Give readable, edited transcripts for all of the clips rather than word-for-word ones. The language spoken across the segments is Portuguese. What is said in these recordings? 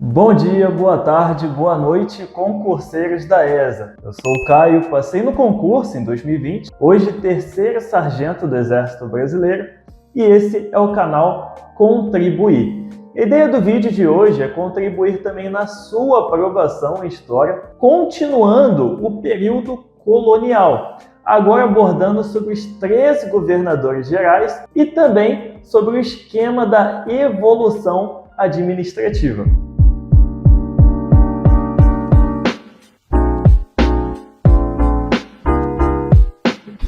Bom dia, boa tarde, boa noite, concurseiros da ESA. Eu sou o Caio, passei no concurso em 2020, hoje terceiro sargento do Exército Brasileiro, e esse é o canal Contribuir. A ideia do vídeo de hoje é contribuir também na sua aprovação em História, continuando o período colonial, agora abordando sobre os 13 governadores gerais e também sobre o esquema da evolução administrativa.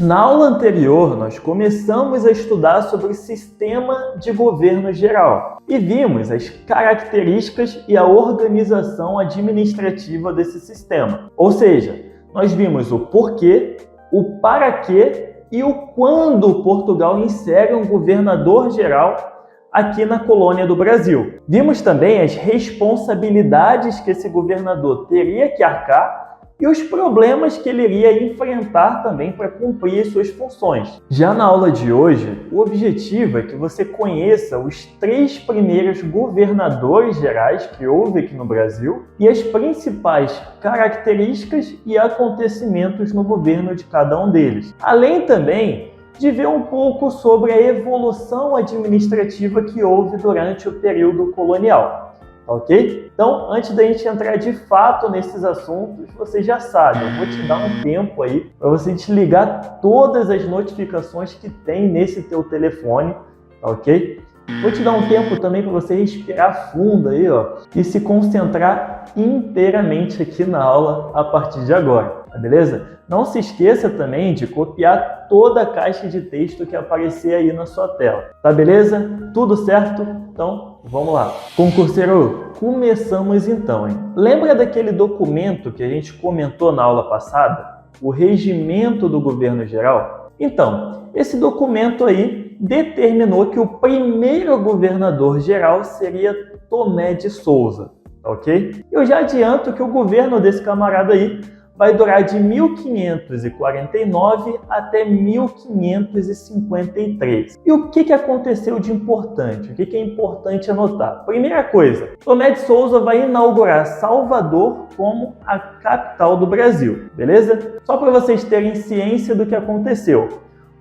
Na aula anterior, nós começamos a estudar sobre o sistema de governo geral e vimos as características e a organização administrativa desse sistema. Ou seja, nós vimos o porquê, o para quê e o quando Portugal insere um governador geral aqui na colônia do Brasil. Vimos também as responsabilidades que esse governador teria que arcar e os problemas que ele iria enfrentar também para cumprir suas funções. Já na aula de hoje, o objetivo é que você conheça os 3 primeiros governadores gerais que houve aqui no Brasil e as principais características e acontecimentos no governo de cada um deles. Além também de ver um pouco sobre a evolução administrativa que houve durante o período colonial. Ok? Então, antes da gente entrar de fato nesses assuntos, você já sabe, eu vou te dar um tempo aí para você desligar todas as notificações que tem nesse teu telefone, ok? Vou te dar um tempo também para você respirar fundo aí, ó, e se concentrar inteiramente aqui na aula a partir de agora, tá beleza? Não se esqueça também de copiar toda a caixa de texto que aparecer aí na sua tela, tá beleza? Tudo certo? Então, vamos lá. Concurseiro, começamos então, hein? Lembra daquele documento que a gente comentou na aula passada? O Regimento do Governo Geral? Então, esse documento aí determinou que o primeiro governador geral seria Tomé de Souza, ok? Eu já adianto que o governo desse camarada aí vai durar de 1549 até 1553. E o que aconteceu de importante? O que é importante anotar? Primeira coisa, Tomé de Souza vai inaugurar Salvador como a capital do Brasil, beleza? Só para vocês terem ciência do que aconteceu.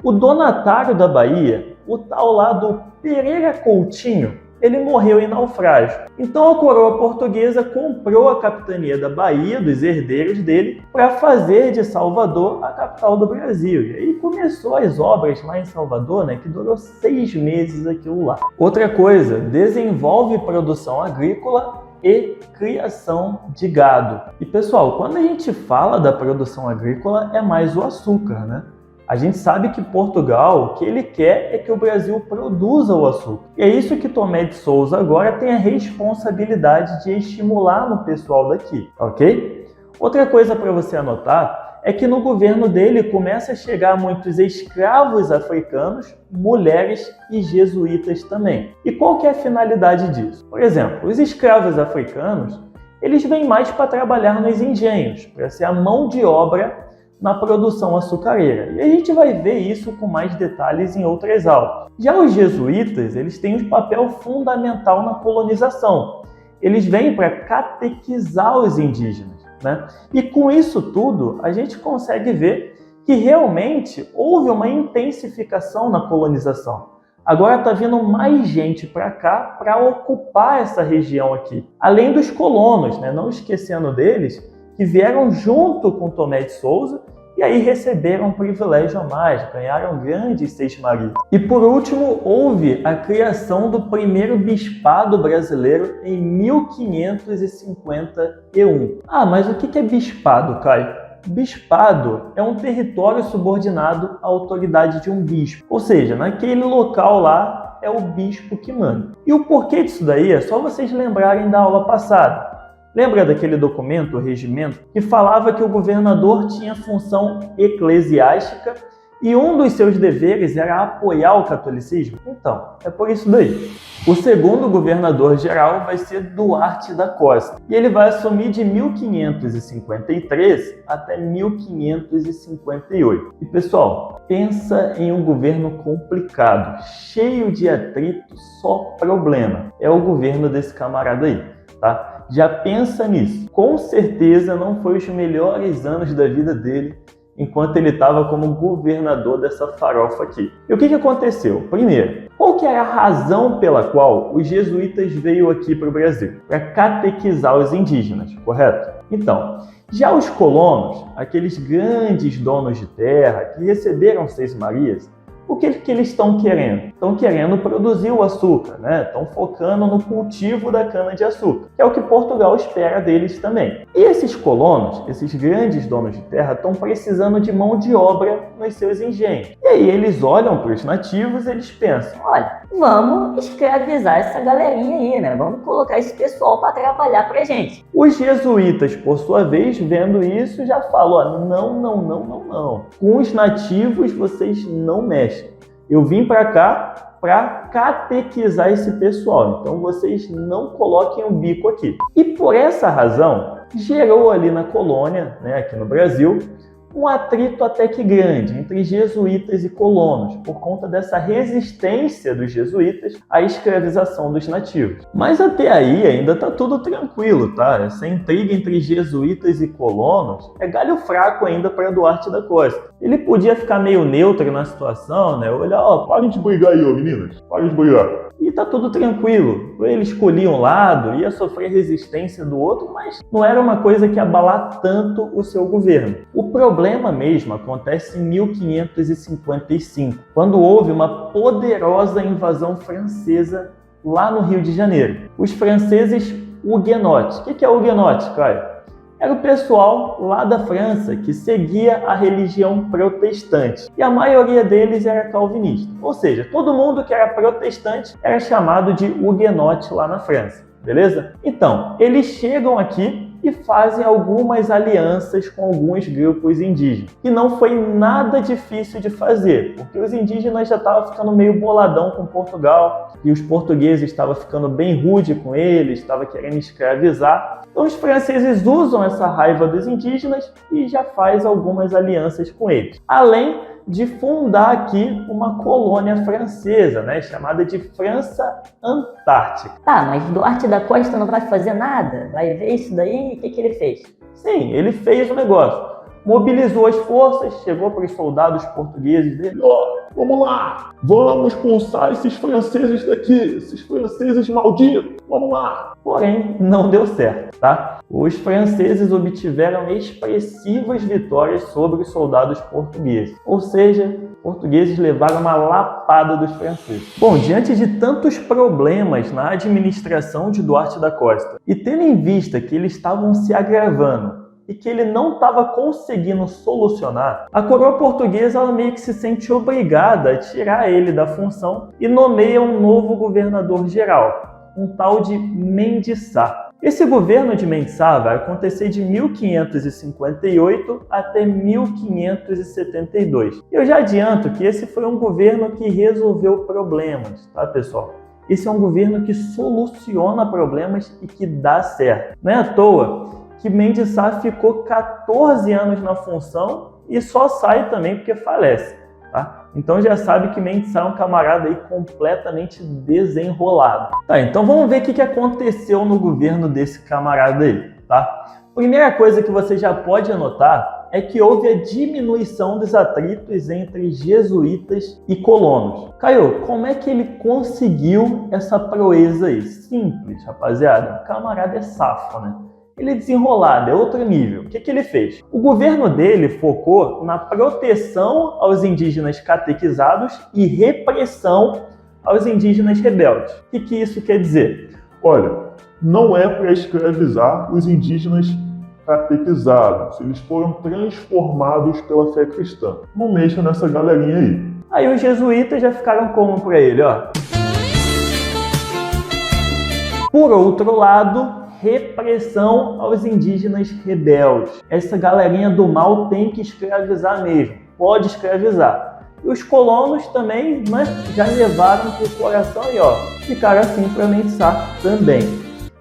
O donatário da Bahia, o tal lá do Pereira Coutinho, ele morreu em naufrágio. Então a coroa portuguesa comprou a capitania da Bahia, dos herdeiros dele, para fazer de Salvador a capital do Brasil. E aí começou as obras lá em Salvador, né, que durou 6 meses aquilo lá. Outra coisa, desenvolve produção agrícola e criação de gado. E pessoal, quando a gente fala da produção agrícola, é mais o açúcar, né? A gente sabe que Portugal, o que ele quer é que o Brasil produza o açúcar. E é isso que Tomé de Souza agora tem a responsabilidade de estimular no pessoal daqui, ok? Outra coisa para você anotar é que no governo dele começa a chegar muitos escravos africanos, mulheres e jesuítas também. E qual que é a finalidade disso? Por exemplo, os escravos africanos, eles vêm mais para trabalhar nos engenhos, para ser a mão de obra na produção açucareira. E a gente vai ver isso com mais detalhes em outras aulas. Já os jesuítas, eles têm um papel fundamental na colonização. Eles vêm para catequizar os indígenas, né? E com isso tudo, a gente consegue ver que realmente houve uma intensificação na colonização. Agora está vindo mais gente para cá para ocupar essa região aqui. Além dos colonos, né? Não esquecendo deles, que vieram junto com Tomé de Souza e aí receberam um privilégio a mais, ganharam grandes seixmarias. E por último, houve a criação do primeiro bispado brasileiro em 1551. Ah, mas o que é bispado, Caio? Bispado é um território subordinado à autoridade de um bispo, ou seja, naquele local lá é o bispo que manda. E o porquê disso daí é só vocês lembrarem da aula passada. Lembra daquele documento, o regimento, que falava que o governador tinha função eclesiástica e um dos seus deveres era apoiar o catolicismo? Então, é por isso daí. O segundo governador geral vai ser Duarte da Costa e ele vai assumir de 1553 até 1558. E pessoal, pensa em um governo complicado, cheio de atrito, só problema. É o governo desse camarada aí. Tá? tá? Já pensa nisso. Com certeza não foi os melhores anos da vida dele enquanto ele estava como governador dessa farofa aqui. E o que aconteceu? Primeiro, qual que era a razão pela qual os jesuítas veio aqui para o Brasil? Para catequizar os indígenas, correto? Então, já os colonos, aqueles grandes donos de terra que receberam Seis Marias, o que eles estão querendo? Estão querendo produzir o açúcar, né? Estão focando no cultivo da cana-de-açúcar, que é o que Portugal espera deles também. E esses colonos, esses grandes donos de terra, estão precisando de mão de obra nos seus engenhos. E aí eles olham para os nativos e eles pensam, olha, vamos escravizar essa galerinha aí, né? Vamos colocar esse pessoal para trabalhar pra gente. Os jesuítas, por sua vez, vendo isso, já falam, ó, não. Com os nativos vocês não mexem. Eu vim para cá para catequizar esse pessoal, então vocês não coloquem o bico aqui. E por essa razão, gerou ali na colônia, né, aqui no Brasil, um atrito até que grande entre jesuítas e colonos, por conta dessa resistência dos jesuítas à escravização dos nativos. Mas até aí ainda tá tudo tranquilo, tá? Essa intriga entre jesuítas e colonos é galho fraco ainda para Duarte da Costa. Ele podia ficar meio neutro na situação, né? Olhar, ó, parem de brigar aí, ó, meninas, parem de brigar. E tá tudo tranquilo. Ele escolhia um lado, ia sofrer resistência do outro, mas não era uma coisa que ia abalar tanto o seu governo. O problema mesmo acontece em 1555, quando houve uma poderosa invasão francesa lá no Rio de Janeiro. Os franceses huguenotes. O que é huguenote, Caio? Era o pessoal lá da França que seguia a religião protestante. E a maioria deles era calvinista. Ou seja, todo mundo que era protestante era chamado de huguenote lá na França. Beleza? Então, eles chegam aqui e fazem algumas alianças com alguns grupos indígenas. E não foi nada difícil de fazer, porque os indígenas já estavam ficando meio boladão com Portugal, e os portugueses estavam ficando bem rude com eles, estavam querendo escravizar. Então os franceses usam essa raiva dos indígenas e já faz algumas alianças com eles. Além de fundar aqui uma colônia francesa, né, chamada de França Antártica. Tá, mas Duarte da Costa não vai fazer nada? Vai ver isso daí? O que ele fez? Sim, ele fez o negócio. Mobilizou as forças, chegou para os soldados portugueses dele. Vamos lá, vamos expulsar esses franceses daqui, esses franceses malditos, vamos lá. Porém, não deu certo, tá? Os franceses obtiveram expressivas vitórias sobre os soldados portugueses. Ou seja, os portugueses levaram uma lapada dos franceses. Bom, diante de tantos problemas na administração de Duarte da Costa, e tendo em vista que eles estavam se agravando, e que ele não estava conseguindo solucionar, a coroa portuguesa ela meio que se sente obrigada a tirar ele da função e nomeia um novo governador-geral, um tal de Mendes Sá. Esse governo de Mendes Sá vai acontecer de 1558 até 1572. Eu já adianto que esse foi um governo que resolveu problemas, tá, pessoal? Esse é um governo que soluciona problemas e que dá certo. Não é à toa que Mendes Sá ficou 14 anos na função e só sai também porque falece, tá? Então já sabe que Mendes Sá é um camarada aí completamente desenrolado. Tá, então vamos ver o que aconteceu no governo desse camarada aí, tá? Primeira coisa que você já pode anotar é que houve a diminuição dos atritos entre jesuítas e colonos. Caio, como é que ele conseguiu essa proeza aí? Simples, rapaziada. O camarada é safo, né? Ele é desenrolado, é outro nível. O que ele fez? O governo dele focou na proteção aos indígenas catequizados e repressão aos indígenas rebeldes. O que isso quer dizer? Olha, não é para escravizar os indígenas catequizados. Eles foram transformados pela fé cristã. Não mexa nessa galerinha aí. Aí os jesuítas já ficaram como para ele, ó? Por outro lado, repressão aos indígenas rebeldes. Essa galerinha do mal tem que escravizar mesmo, pode escravizar. E os colonos também, né, já levaram para o coração e ó, ficaram assim para Mendes Sá também.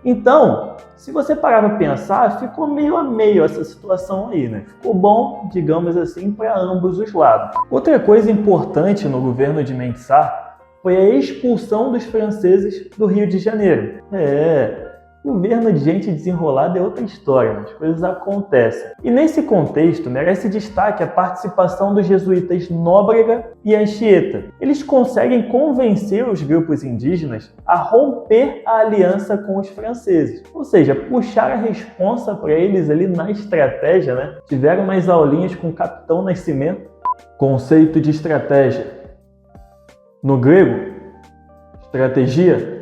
Então, se você parar para pensar, ficou meio a meio essa situação aí, né? Ficou bom, digamos assim, para ambos os lados. Outra coisa importante no governo de Mendes Sá foi a expulsão dos franceses do Rio de Janeiro. Governo de gente desenrolada é outra história, as coisas acontecem. E nesse contexto, merece destaque a participação dos jesuítas Nóbrega e Anchieta. Eles conseguem convencer os grupos indígenas a romper a aliança com os franceses. Ou seja, puxar a responsa para eles ali na estratégia, né? Tiveram umas aulinhas com o Capitão Nascimento. Conceito de estratégia. No grego, estratégia.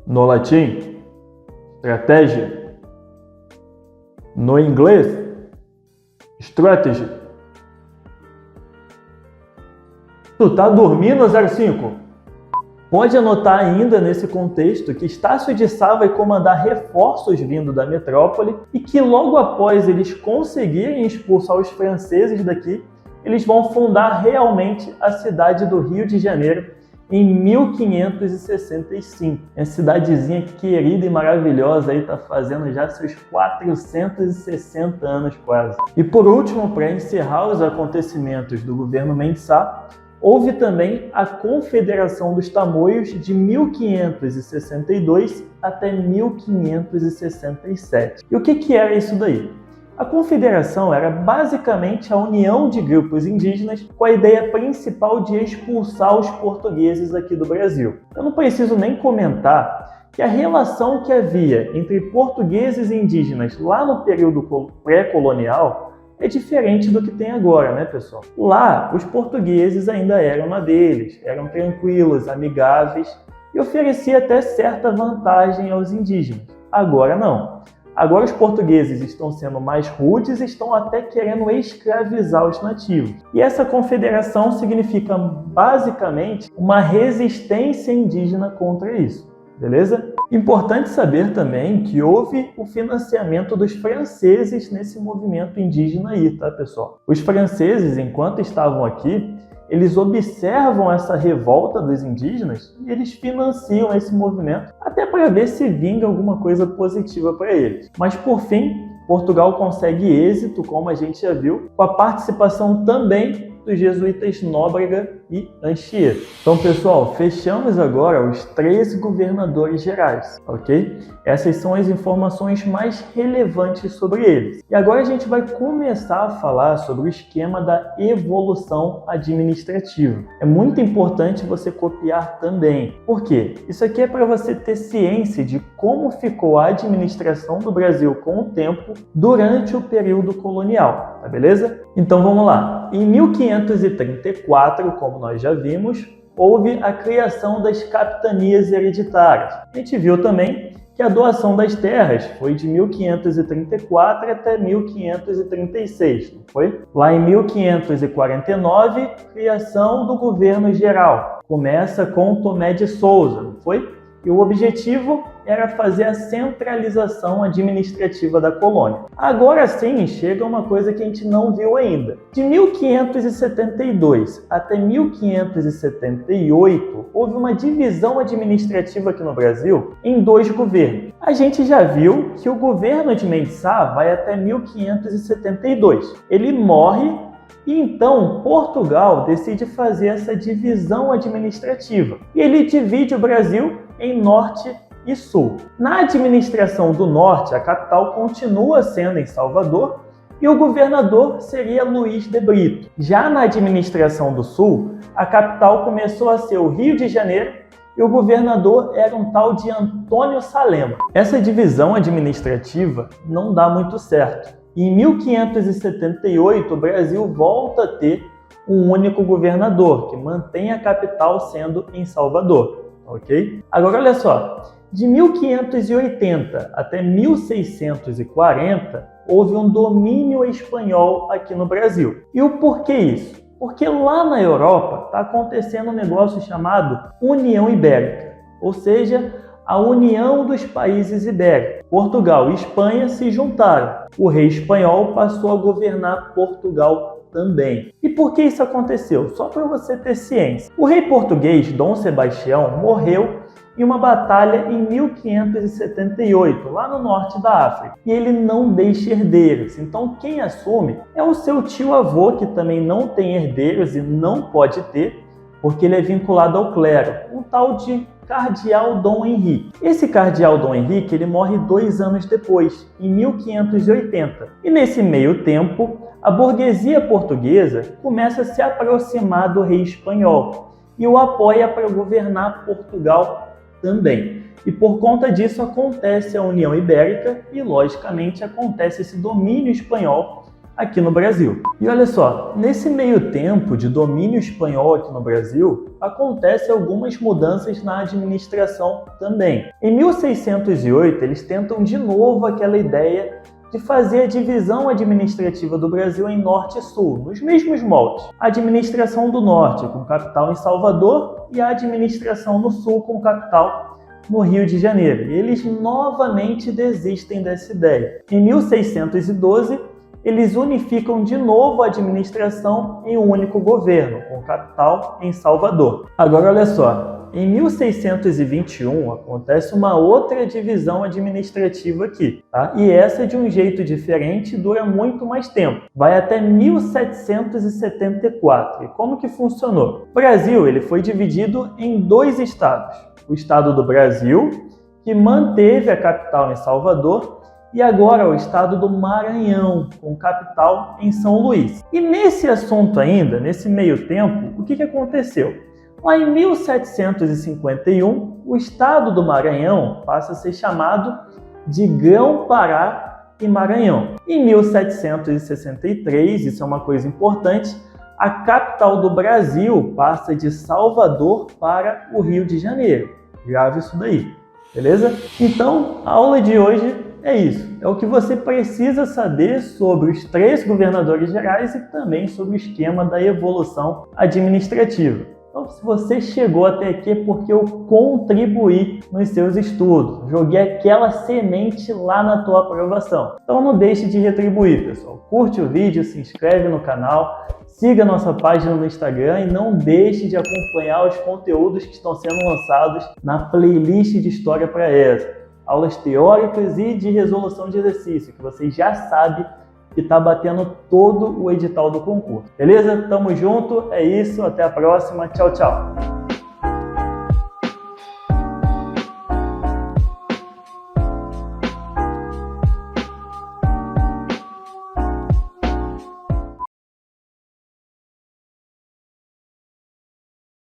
No latim, estratégia. No inglês, strategy. Tu tá dormindo, 05? Pode anotar ainda nesse contexto que Estácio de Sá vai comandar reforços vindo da metrópole e que logo após eles conseguirem expulsar os franceses daqui, eles vão fundar realmente a cidade do Rio de Janeiro em 1565. É uma cidadezinha querida e maravilhosa aí, tá fazendo já seus 460 anos quase. E por último, para encerrar os acontecimentos do governo Mendes Sá, houve também a Confederação dos Tamoios de 1562 até 1567. E o que era isso daí? A confederação era basicamente a união de grupos indígenas com a ideia principal de expulsar os portugueses aqui do Brasil. Eu não preciso nem comentar que a relação que havia entre portugueses e indígenas lá no período pré-colonial é diferente do que tem agora, né, pessoal? Lá, os portugueses ainda eram uma deles, eram tranquilos, amigáveis e ofereciam até certa vantagem aos indígenas. Agora não. Agora os portugueses estão sendo mais rudes e estão até querendo escravizar os nativos. E essa confederação significa basicamente uma resistência indígena contra isso, beleza? Importante saber também que houve o financiamento dos franceses nesse movimento indígena aí, tá, pessoal? Os franceses, enquanto estavam aqui, eles observam essa revolta dos indígenas e eles financiam esse movimento até para ver se vinga alguma coisa positiva para eles. Mas por fim, Portugal consegue êxito, como a gente já viu, com a participação também dos jesuítas Nóbrega e Anchieta. Então, pessoal, fechamos agora os 13 governadores gerais, ok? Essas são as informações mais relevantes sobre eles. E agora a gente vai começar a falar sobre o esquema da evolução administrativa. É muito importante você copiar também. Por quê? Isso aqui é para você ter ciência de como ficou a administração do Brasil com o tempo durante o período colonial, tá beleza? Então vamos lá. Em 1534, como nós já vimos, houve a criação das capitanias hereditárias. A gente viu também que a doação das terras foi de 1534 até 1536, não foi? Lá em 1549, criação do governo geral. Começa com Tomé de Souza, não foi? E o objetivo era fazer a centralização administrativa da colônia. Agora sim, chega uma coisa que a gente não viu ainda. De 1572 até 1578, houve uma divisão administrativa aqui no Brasil em 2 governos. A gente já viu que o governo de Mendes Sá vai até 1572. Ele morre e então Portugal decide fazer essa divisão administrativa. E ele divide o Brasil em norte e sul. Na administração do norte, a capital continua sendo em Salvador e o governador seria Luís de Brito. Já na administração do sul, a capital começou a ser o Rio de Janeiro e o governador era um tal de Antônio Salema. Essa divisão administrativa não dá muito certo. E em 1578, o Brasil volta a ter um único governador, que mantém a capital sendo em Salvador, ok? Agora, olha só, de 1580 até 1640, houve um domínio espanhol aqui no Brasil. E o porquê isso? Porque lá na Europa está acontecendo um negócio chamado União Ibérica, ou seja, a união dos países ibéricos. Portugal e Espanha se juntaram. O rei espanhol passou a governar Portugal também. E por que isso aconteceu? Só para você ter ciência. O rei português, Dom Sebastião, morreu em uma batalha em 1578, lá no norte da África. E ele não deixa herdeiros. Então quem assume é o seu tio-avô, que também não tem herdeiros e não pode ter, porque ele é vinculado ao clero, um tal de Cardeal Dom Henrique. Esse Cardeal Dom Henrique ele morre 2 anos depois, em 1580. E nesse meio tempo, a burguesia portuguesa começa a se aproximar do rei espanhol e o apoia para governar Portugal também. E por conta disso acontece a União Ibérica e, logicamente, acontece esse domínio espanhol aqui no Brasil. E olha só, nesse meio tempo de domínio espanhol aqui no Brasil, acontecem algumas mudanças na administração também. Em 1608, eles tentam de novo aquela ideia de fazer a divisão administrativa do Brasil em Norte e Sul, nos mesmos moldes. A administração do Norte, com capital em Salvador, e a administração no Sul, com capital no Rio de Janeiro. E eles novamente desistem dessa ideia. Em 1612, eles unificam de novo a administração em um único governo, com capital em Salvador. Agora olha só, em 1621 acontece uma outra divisão administrativa aqui, tá? E essa de um jeito diferente dura muito mais tempo, vai até 1774. E como que funcionou? O Brasil ele foi dividido em 2 estados, o estado do Brasil, que manteve a capital em Salvador, e agora o estado do Maranhão, com capital em São Luís. E nesse assunto ainda, nesse meio tempo, o que aconteceu? Lá em 1751, o estado do Maranhão passa a ser chamado de Grão-Pará e Maranhão. Em 1763, isso é uma coisa importante, a capital do Brasil passa de Salvador para o Rio de Janeiro. Grave isso daí, beleza? Então, a aula de hoje é isso. É o que você precisa saber sobre os 3 governadores gerais e também sobre o esquema da evolução administrativa. Então, se você chegou até aqui é porque eu contribuí nos seus estudos. Joguei aquela semente lá na tua aprovação. Então não deixe de retribuir, pessoal. Curte o vídeo, se inscreve no canal, siga nossa página no Instagram e não deixe de acompanhar os conteúdos que estão sendo lançados na playlist de História para ESA. Aulas teóricas e de resolução de exercício, que você já sabe que está batendo todo o edital do concurso. Beleza? Tamo junto, é isso, até a próxima, tchau, tchau!